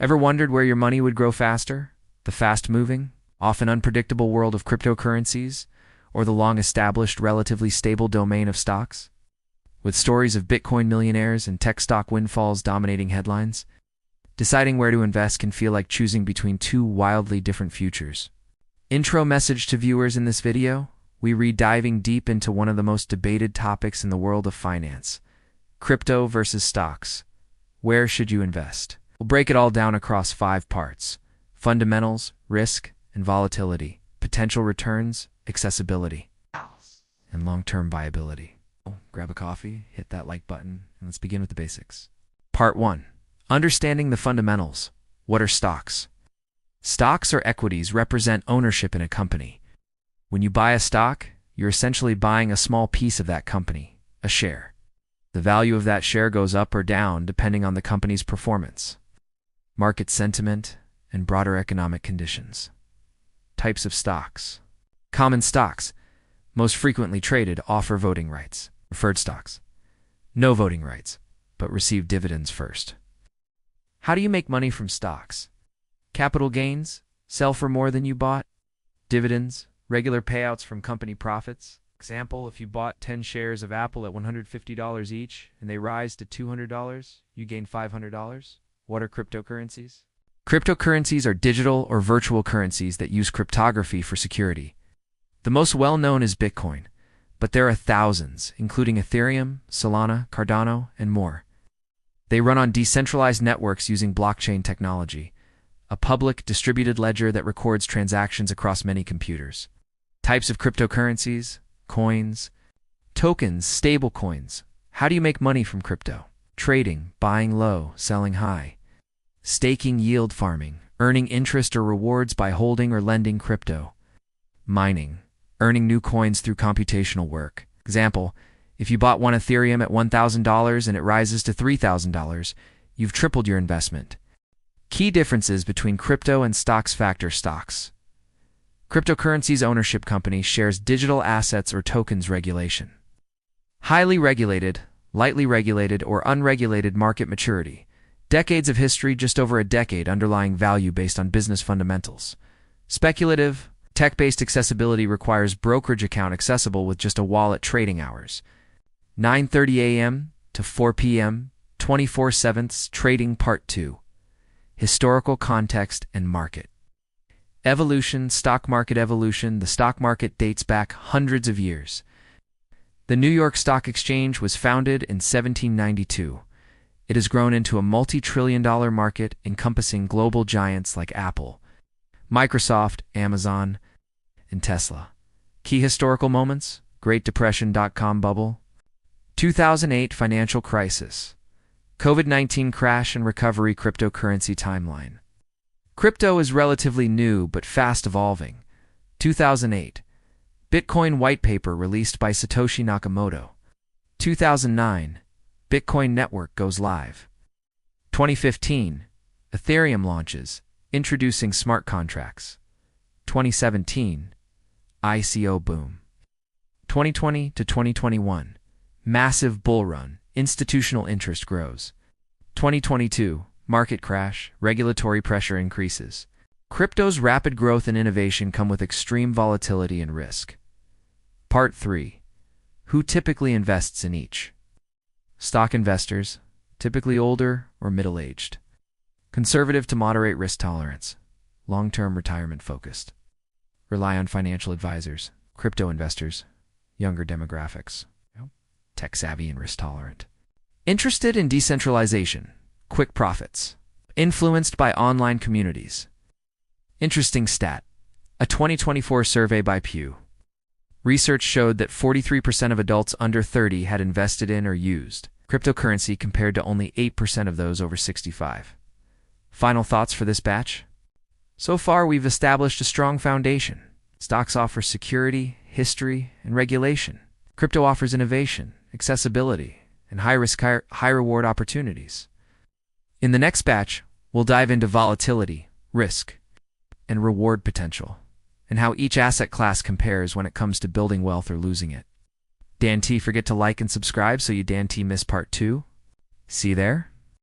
Ever wondered where your money would grow faster? The fast-moving, often unpredictable world of cryptocurrencies, or the long-established, relatively stable domain of stocks? With stories of Bitcoin millionaires and tech stock windfalls dominating headlines, deciding where to invest can feel like choosing between two wildly different futures. Intro message to viewers: in this video, we read diving deep into one of the most debated topics in the world of finance: crypto versus stocks. Where should you invest? We'll break it all down across 5 parts: fundamentals, risk and volatility, potential returns, accessibility, and long-term viability. Grab a coffee, hit that like button, and let's begin with the basics. Part 1. Understanding the fundamentals. What are stocks? Stocks or equities represent ownership in a company. When you buy a stock, you're essentially buying a small piece of that company, a share. The value of that share goes up or down depending on the company's performance, market sentiment, and broader economic conditions. Types of stocks. Common stocks, most frequently traded, offer voting rights. Preferred stocks, no voting rights, but receive dividends first. How do you make money from stocks? Capital gains, sell for more than you bought. Dividends, regular payouts from company profits. Example, if you bought 10 shares of Apple at $150 each and they rise to $200, you gain $500. What are cryptocurrencies? Cryptocurrencies are digital or virtual currencies that use cryptography for security. The most well-known is Bitcoin, but there are thousands, including Ethereum, Solana, Cardano, and more. They run on decentralized networks using blockchain technology, a public, distributed ledger that records transactions across many computers. Types of cryptocurrencies: coins, tokens, stablecoins. How do you make money from crypto? Trading, buying low, selling high. Staking, yield farming, earning interest or rewards by holding or lending crypto. Mining, earning new coins through computational work. Example, if you bought one Ethereum at $1,000 and it rises to $3,000, you've tripled your investment. Key differences between crypto and stocks. Factor stocks. Cryptocurrencies ownership company shares digital assets or tokens. Regulation. Highly regulated, lightly regulated, or unregulated. Market maturity. Decades of history, just over a decade. Underlying value based on business fundamentals. Speculative, tech-based. Accessibility requires brokerage account accessible with just a wallet. Trading hours: 9:30 a.m. to 4 p.m., 24/7. Trading. Part 2. Historical context and market. Evolution. Stock market evolution. The stock market dates back hundreds of years. The New York Stock Exchange was founded in 1792. It has grown into a multi-trillion-dollar market encompassing global giants like Apple, Microsoft, Amazon, and Tesla. Key historical moments: Great Depression, dot-com bubble, 2008 financial crisis, COVID-19 crash and recovery. Cryptocurrency timeline. Crypto is relatively new but fast evolving. 2008, Bitcoin white paper released by Satoshi Nakamoto. 2009, Bitcoin network goes live. 2015, Ethereum launches, introducing smart contracts. 2017, ICO boom. 2020 to 2021, massive bull run, institutional interest grows. 2022, market crash, regulatory pressure increases. Crypto's rapid growth and innovation come with extreme volatility and risk. Part 3. Who typically invests in each? Stock investors, typically older or middle-aged. Conservative to moderate risk tolerance, long-term retirement focused. Rely on financial advisors. Crypto investors, younger demographics, tech-savvy and risk-tolerant. Interested in decentralization, quick profits. Influenced by online communities. Interesting stat. A 2024 survey by Pew Research showed that 43% of adults under 30 had invested in or used cryptocurrency compared to only 8% of those over 65. Final thoughts for this batch? So far, we've established a strong foundation. Stocks offer security, history, and regulation. Crypto offers innovation, accessibility, and high-risk, high-reward opportunities. In the next batch, we'll dive into volatility, risk, and reward potential, and how each asset class compares when it comes to building wealth or losing it. Dan T, forget to like and subscribe so you Dan T miss part 2. See you there.